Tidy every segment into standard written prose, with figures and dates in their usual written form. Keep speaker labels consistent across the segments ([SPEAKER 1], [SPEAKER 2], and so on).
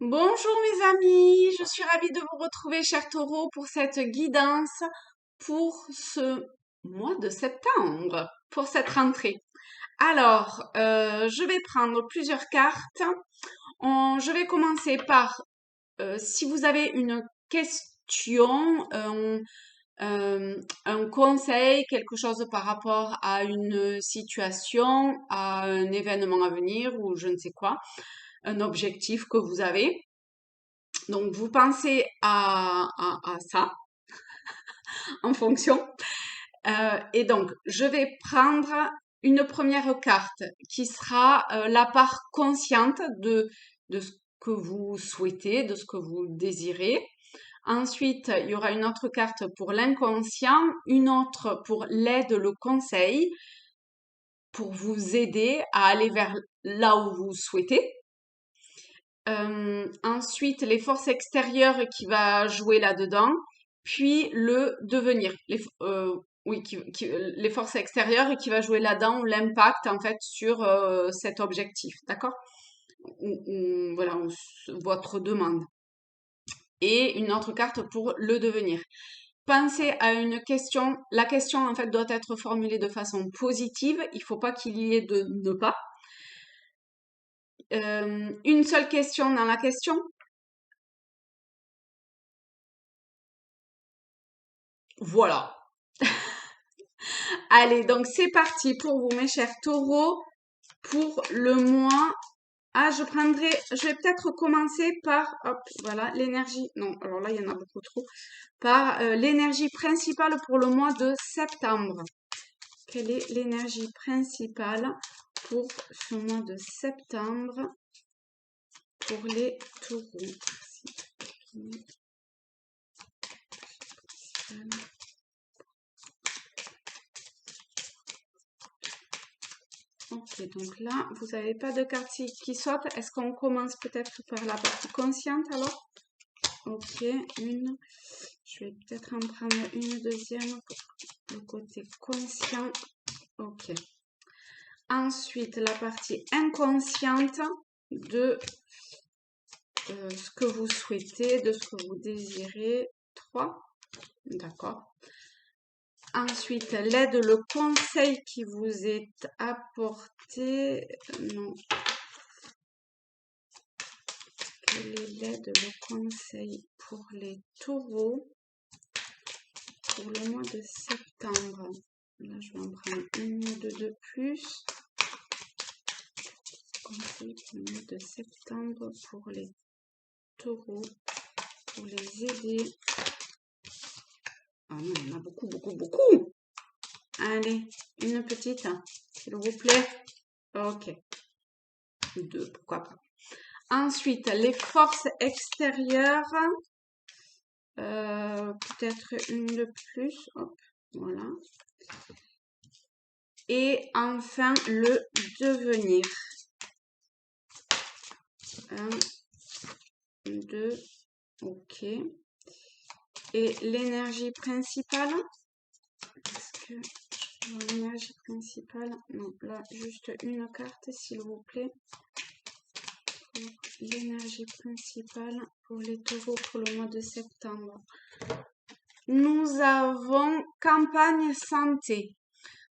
[SPEAKER 1] Bonjour mes amis, je suis ravie de vous retrouver, chers taureaux, pour cette guidance pour ce mois de septembre, pour cette rentrée. Alors, je vais prendre plusieurs cartes. Je vais commencer par, si vous avez une question, un conseil, quelque chose par rapport à une situation, à un événement à venir ou je ne sais quoi, un objectif que vous avez. Donc, vous pensez à ça en fonction. Et donc, je vais prendre une première carte qui sera la part consciente de ce que vous souhaitez, de ce que vous désirez. Ensuite, il y aura une autre carte pour l'inconscient, une autre pour l'aide, le conseil, pour vous aider à aller vers là où vous souhaitez. Ensuite, les forces extérieures qui va jouer là-dedans, puis le devenir. Oui, les forces extérieures qui va jouer là-dedans, l'impact en fait sur cet objectif, d'accord? Voilà, votre demande. Et une autre carte pour le devenir. Pensez à une question. La question en fait doit être formulée de façon positive. Il ne faut pas qu'il y ait de ne pas. Une seule question dans la question. Voilà. Allez, donc c'est parti pour vous, mes chers taureaux, pour le mois. Ah, je vais peut-être commencer par, hop, voilà, l'énergie. Non, alors là, il y en a beaucoup trop. Par l'énergie principale pour le mois de septembre. Quelle est l'énergie principale pour ce mois de septembre pour les taureaux? Ok, donc là, vous n'avez pas de carte qui saute. Est-ce qu'on commence peut-être par la partie consciente alors? Ok, une. Je vais peut-être en prendre une deuxième pour le côté conscient. Ok. Ensuite, la partie inconsciente de ce que vous souhaitez, de ce que vous désirez. 3. D'accord. Ensuite, l'aide, le conseil qui vous est apporté. Non. Quelle est l'aide, le conseil pour les taureaux pour le mois de septembre? Là, je vais en prendre une ou deux de plus. Conseil pour le mois de septembre pour les taureaux, pour les aider. Ah non, il y en a beaucoup, beaucoup, beaucoup. Allez, une petite, s'il vous plaît. Ok. Deux, pourquoi pas. Ensuite, les forces extérieures. Peut-être une de plus. Hop, voilà. Et enfin, le devenir. 1, 2, ok. Et l'énergie principale. Est-ce que l'énergie principale? Non, là, juste une carte, s'il vous plaît. L'énergie principale pour les taureaux pour le mois de septembre. Nous avons campagne santé.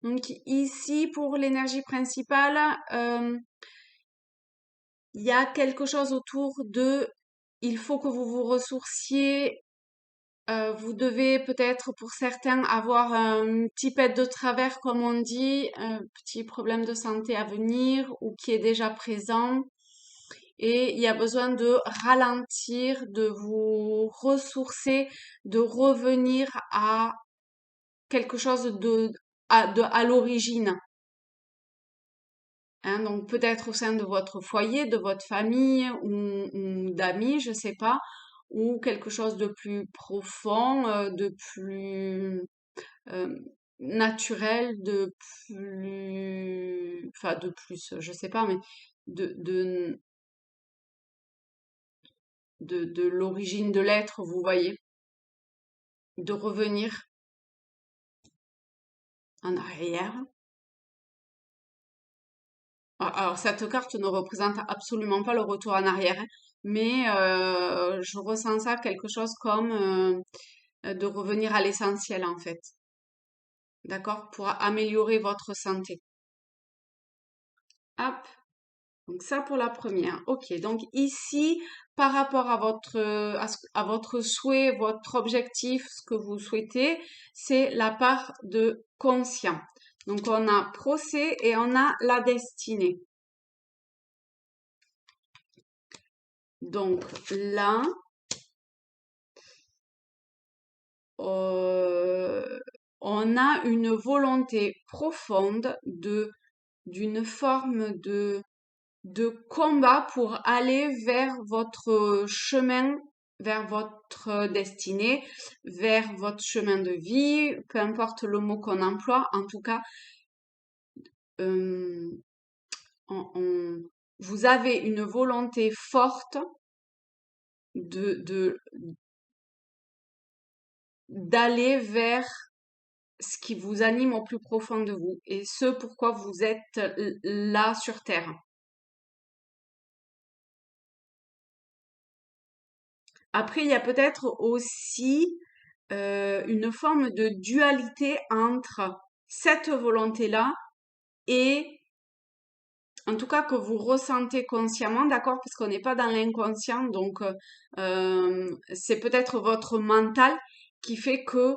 [SPEAKER 1] Donc ici, pour l'énergie principale, il y a quelque chose autour de il faut que vous vous ressourciez. Vous devez peut-être pour certains avoir un petit pet de travers, comme on dit, un petit problème de santé à venir ou qui est déjà présent. Et il y a besoin de ralentir, de vous ressourcer, de revenir à quelque chose à l'origine. Hein, donc peut-être au sein de votre foyer, de votre famille ou d'amis, je sais pas, ou quelque chose de plus profond, de plus euh, naturel, enfin de plus, je sais pas, mais de, de, de l'origine de l'être, vous voyez, de revenir en arrière Alors, cette carte ne représente absolument pas le retour en arrière, hein, mais je ressens ça quelque chose comme de revenir à l'essentiel en fait, d'accord? Pour améliorer votre santé. Hop, donc ça pour la première. Ok, donc ici, par rapport à à votre souhait, votre objectif, ce que vous souhaitez, c'est la part de conscient. Donc on a procès et on a la destinée. Donc là, euh, on a une volonté profonde d'une forme de combat pour aller vers votre chemin, vers votre destinée, vers votre chemin de vie, peu importe le mot qu'on emploie. En tout cas, euh, vous avez une volonté forte de d'aller vers ce qui vous anime au plus profond de vous et ce pourquoi vous êtes là sur Terre. Après, il y a peut-être aussi une forme de dualité entre cette volonté-là et, en tout cas, que vous ressentez consciemment, d'accord? Parce qu'on n'est pas dans l'inconscient, donc c'est peut-être votre mental qui fait que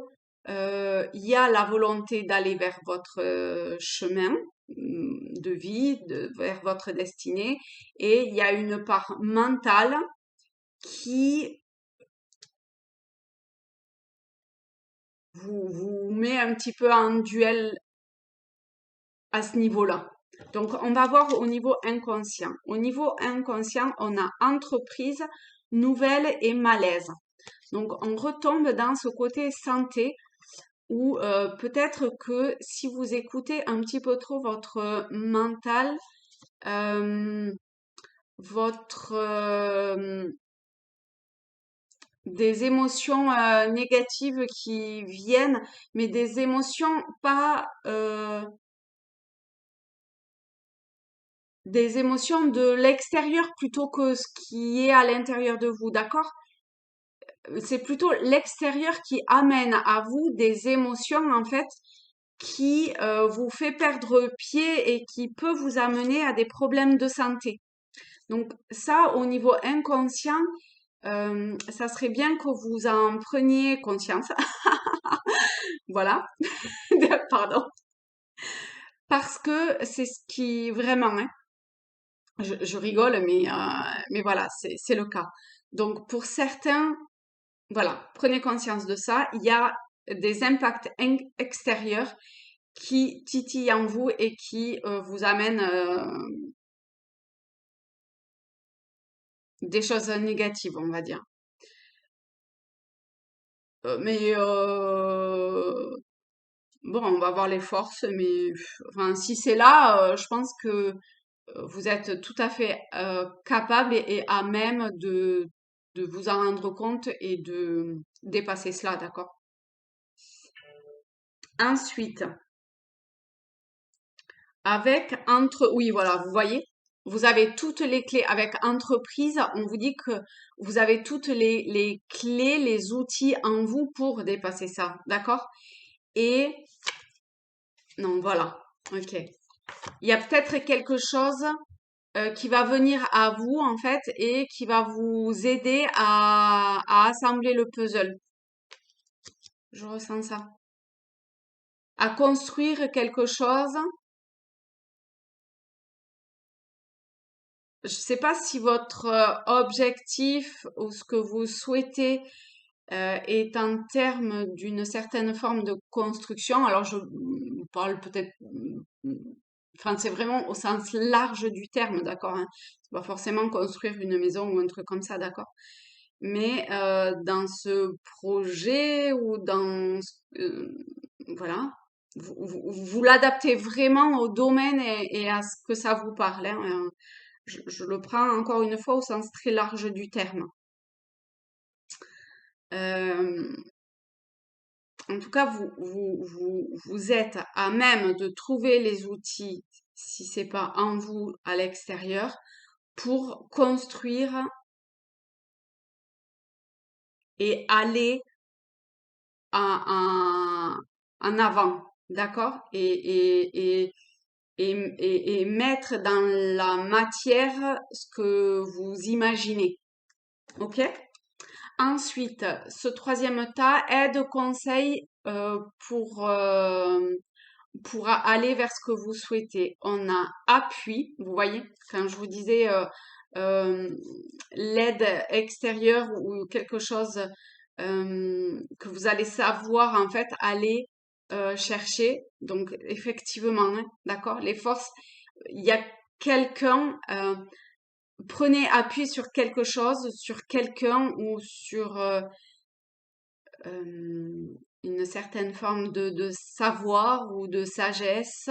[SPEAKER 1] il y a la volonté d'aller vers votre chemin de vie, vers votre destinée, et il y a une part mentale qui vous met un petit peu en duel à ce niveau-là. Donc, on va voir au niveau inconscient. Au niveau inconscient, on a entreprise, nouvelle et malaise. Donc, on retombe dans ce côté santé où peut-être que si vous écoutez un petit peu trop votre mental, euh, votre des émotions négatives qui viennent, mais des émotions pas des émotions de l'extérieur plutôt que ce qui est à l'intérieur de vous, d'accord? C'est plutôt l'extérieur qui amène à vous des émotions, en fait, qui vous fait perdre pied et qui peut vous amener à des problèmes de santé. Donc ça, au niveau inconscient, ça serait bien que vous en preniez conscience. Voilà, pardon. Parce que c'est ce qui vraiment, hein, je rigole, mais voilà, c'est le cas. Donc pour certains, voilà, prenez conscience de ça. Il y a des impacts extérieurs qui titillent en vous et qui vous amènent des choses négatives, on va dire. Mais bon, on va voir les forces, mais enfin, si c'est là, je pense que vous êtes tout à fait capable et à même de vous en rendre compte et de dépasser cela, d'accord? Ensuite, avec oui, voilà, vous voyez, vous avez toutes les clés. Avec entreprise, on vous dit que vous avez toutes les clés, les outils en vous pour dépasser ça, d'accord? Et non, voilà, ok. Il y a peut-être quelque chose qui va venir à vous en fait et qui va vous aider à assembler le puzzle. Je ressens ça. À construire quelque chose. Je sais pas si votre objectif ou ce que vous souhaitez est en termes d'une certaine forme de construction. Alors je parle peut-être, enfin c'est vraiment au sens large du terme, d'accord, hein. C'est pas forcément construire une maison ou un truc comme ça, d'accord. Mais dans ce projet ou voilà, vous l'adaptez vraiment au domaine et à ce que ça vous parle, hein. Je le prends encore une fois au sens très large du terme. Euh, En tout cas, vous êtes à même de trouver les outils si c'est pas en vous, à l'extérieur, pour construire et aller en, en avant, d'accord? Et mettre dans la matière ce que vous imaginez, ok? Ensuite, ce troisième tas, aide, conseil pour aller vers ce que vous souhaitez. On a appui, vous voyez, quand je vous disais euh, l'aide extérieure ou quelque chose que vous allez savoir en fait aller chercher. Donc effectivement, hein, d'accord, les forces, il y a quelqu'un, prenez appui sur quelque chose, sur quelqu'un ou sur une certaine forme de savoir ou de sagesse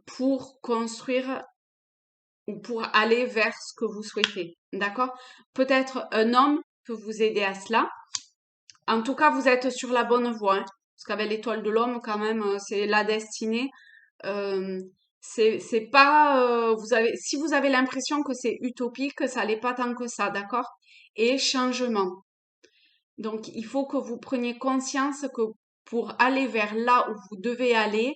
[SPEAKER 1] pour construire ou pour aller vers ce que vous souhaitez. D'accord? Peut-être un homme peut vous aider à cela. En tout cas, vous êtes sur la bonne voie, hein, parce qu'avec l'étoile de l'homme, quand même, c'est la destinée. Euh, c'est pas, vous avez, si vous avez l'impression que c'est utopique, ça l'est pas tant que ça, d'accord? Et changement. Donc, il faut que vous preniez conscience que pour aller vers là où vous devez aller,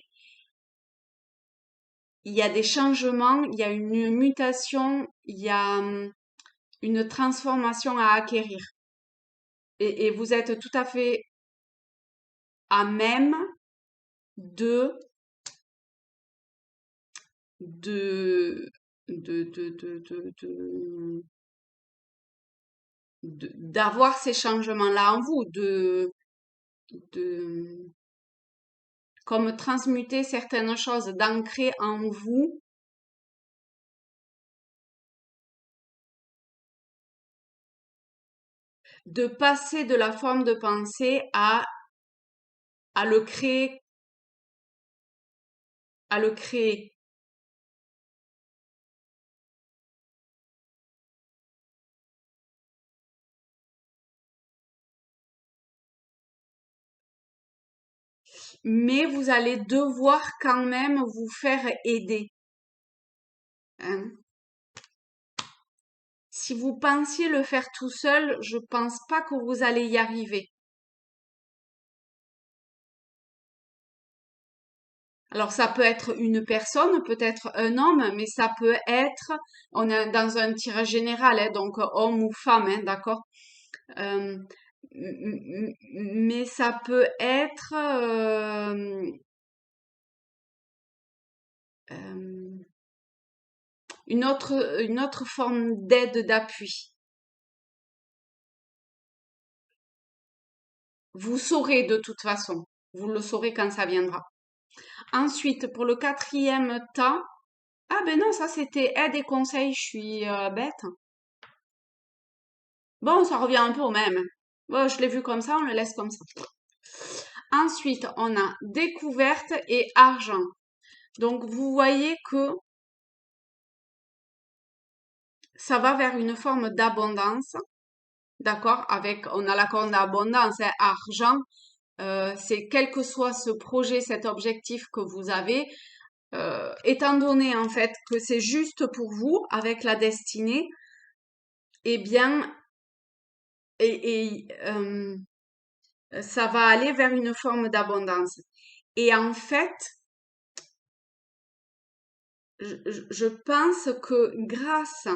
[SPEAKER 1] il y a des changements, il y a une mutation, il y a une transformation à acquérir. Et vous êtes tout à fait à même de, de, d'avoir ces changements-là en vous, de, comme transmuter certaines choses, d'ancrer en vous, de passer de la forme de pensée à le créer, à le créer. Mais vous allez devoir quand même vous faire aider, hein. Si vous pensiez le faire tout seul, je pense pas que vous allez y arriver. Alors ça peut être une personne, peut-être un homme, mais ça peut être, on est dans un tirage général, hein, donc homme ou femme, hein, d'accord? Euh, mais ça peut être euh, une autre forme d'aide, d'appui. Vous saurez de toute façon. Vous le saurez quand ça viendra. Ensuite, pour le quatrième tas, ah ben non, ça c'était aide et conseil, je suis bête. Bon, ça revient un peu au même. Bon, je l'ai vu comme ça, on le laisse comme ça. Ensuite, on a découverte et argent. Donc, vous voyez que ça va vers une forme d'abondance, d'accord? Avec, on a la corne d'abondance, hein, argent. C'est quel que soit ce projet, cet objectif que vous avez, étant donné en fait que c'est juste pour vous avec la destinée, eh bien, ça va aller vers une forme d'abondance. Et en fait, je pense que grâce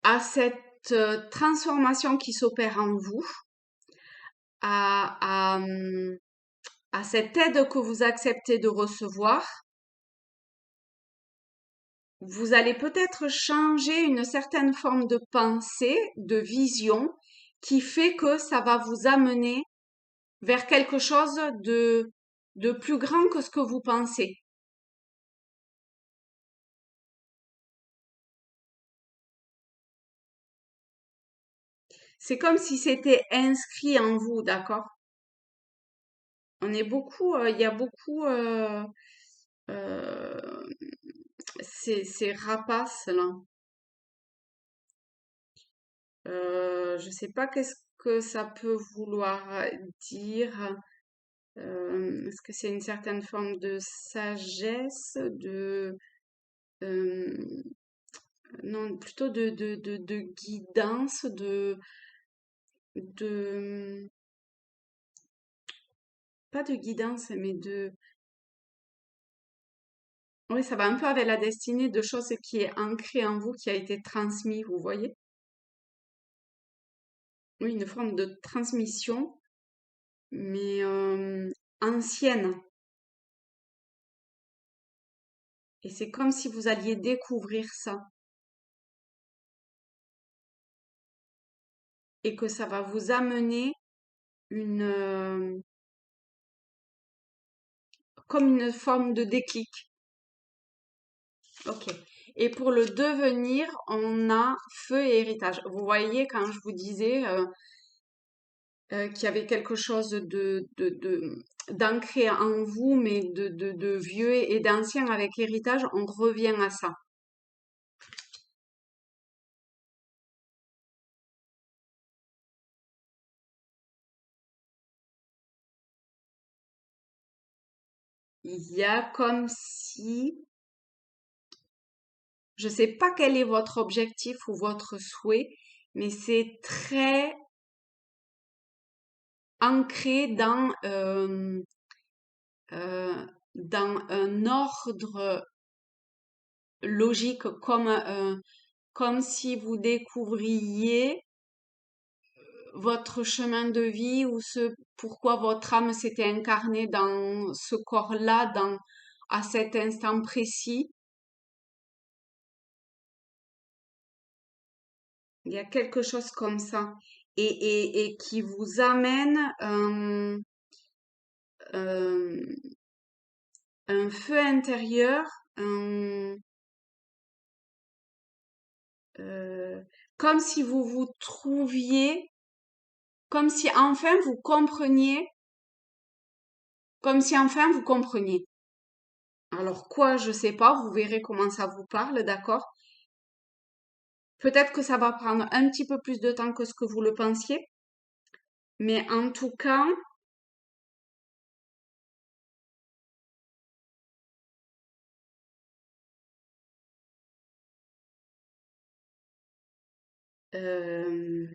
[SPEAKER 1] à cette transformation qui s'opère en vous, à, à cette aide que vous acceptez de recevoir, vous allez peut-être changer une certaine forme de pensée, de vision, qui fait que ça va vous amener vers quelque chose de plus grand que ce que vous pensez. C'est comme si c'était inscrit en vous, d'accord? On est beaucoup, il y a beaucoup euh, ces rapaces là. Je sais pas qu'est-ce. que ça peut vouloir dire? Est-ce que c'est une certaine forme de sagesse, euh, non, plutôt de guidance, de, pas de guidance, mais oui, ça va un peu avec la destinée de choses qui est ancrée en vous, qui a été transmis, vous voyez? Oui, une forme de transmission, mais ancienne. Et c'est comme si vous alliez découvrir ça et que ça va vous amener une, comme une forme de déclic. Ok. Et pour le devenir, on a feu et héritage. Vous voyez, quand je vous disais qu'il y avait quelque chose d'ancré en vous, mais de vieux et d'ancien avec héritage, on revient à ça. Il y a comme si, je sais pas quel est votre objectif ou votre souhait, mais c'est très ancré dans un ordre logique, comme si vous découvriez votre chemin de vie ou ce pourquoi votre âme s'était incarnée dans ce corps-là, à cet instant précis. Il y a quelque chose comme ça. Et qui vous amène euh, un feu intérieur, un, euh, comme si vous vous trouviez, comme si enfin vous compreniez, comme si enfin vous compreniez. Alors quoi, je sais pas, vous verrez comment ça vous parle, d'accord? Peut-être que ça va prendre un petit peu plus de temps que ce que vous le pensiez, mais en tout cas, euh,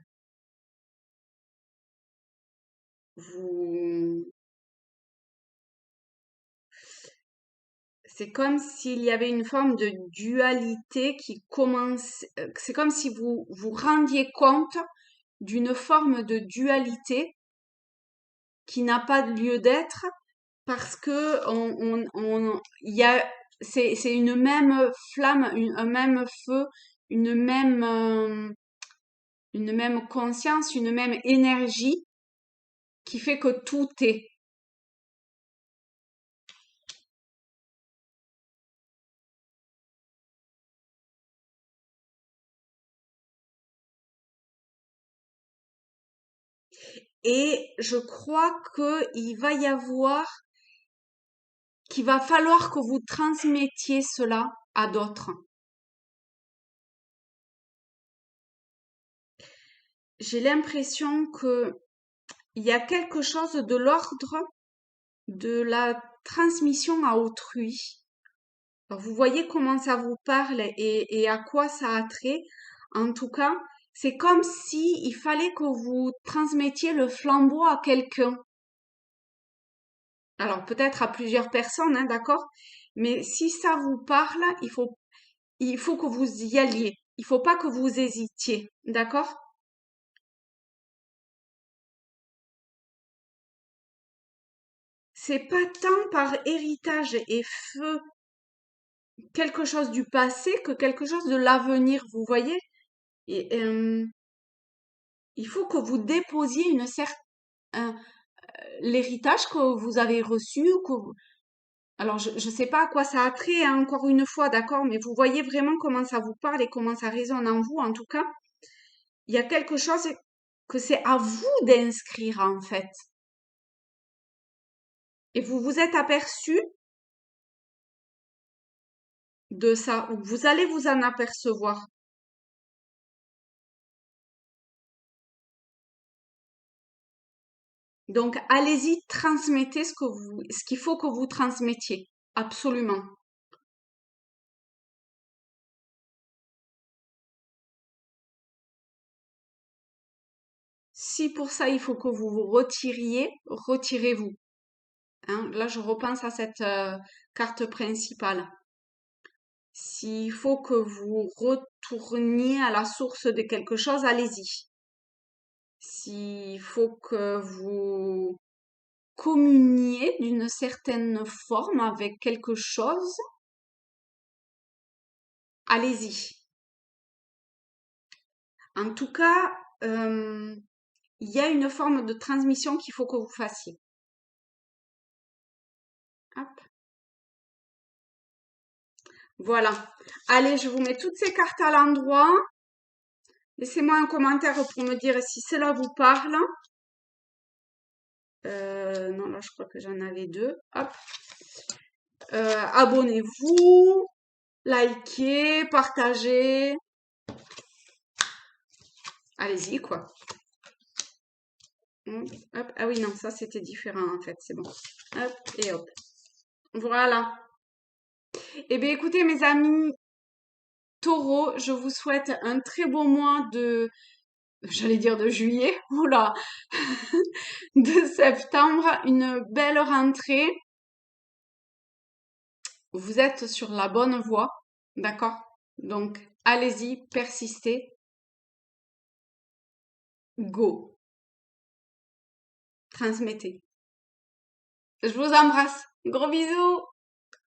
[SPEAKER 1] vous, c'est comme s'il y avait une forme de dualité qui commence, c'est comme si vous vous rendiez compte d'une forme de dualité qui n'a pas de lieu d'être parce que il y a, c'est une même flamme, un même feu, une même, euh, une même conscience, une même énergie qui fait que tout est. Et je crois qu'il va falloir que vous transmettiez cela à d'autres. J'ai l'impression que il y a quelque chose de l'ordre de la transmission à autrui. Alors, vous voyez comment ça vous parle et à quoi ça a trait. En tout cas, c'est comme si il fallait que vous transmettiez le flambeau à quelqu'un. Alors peut-être à plusieurs personnes, hein, d'accord? Mais si ça vous parle, il faut que vous y alliez. Il faut pas que vous hésitiez, d'accord? C'est pas tant par héritage et feu quelque chose du passé que quelque chose de l'avenir, vous voyez? Et, il faut que vous déposiez l'héritage que vous avez reçu, alors je sais pas à quoi ça a trait, hein, encore une fois, d'accord, mais vous voyez vraiment comment ça vous parle et comment ça résonne en vous, en tout cas. Il y a quelque chose que c'est à vous d'inscrire, en fait. Et vous vous êtes aperçu de ça, ou vous allez vous en apercevoir. Donc, allez-y, transmettez ce qu'il faut que vous transmettiez. Absolument. Si pour ça, il faut que vous vous retiriez, retirez-vous. Hein. Là, je repense à cette carte principale. S'il faut que vous retourniez à la source de quelque chose, allez-y. S'il faut que vous communiez d'une certaine forme avec quelque chose, allez-y. En tout cas, il y a une forme de transmission qu'il faut que vous fassiez. Hop. Voilà. Allez, je vous mets toutes ces cartes à l'endroit. Laissez-moi un commentaire pour me dire si cela vous parle. Non, là, je crois que j'en avais deux. Hop. Abonnez-vous, likez, partagez. Allez-y, quoi. Hop. Ah oui, non, ça, c'était différent, en fait. C'est bon. Hop et hop. Voilà. Eh bien, écoutez, mes amis taureaux, je vous souhaite un très beau mois de, j'allais dire de juillet, oula, de septembre, une belle rentrée. Vous êtes sur la bonne voie, d'accord? Donc, allez-y, persistez, go, transmettez. Je vous embrasse. Gros bisous!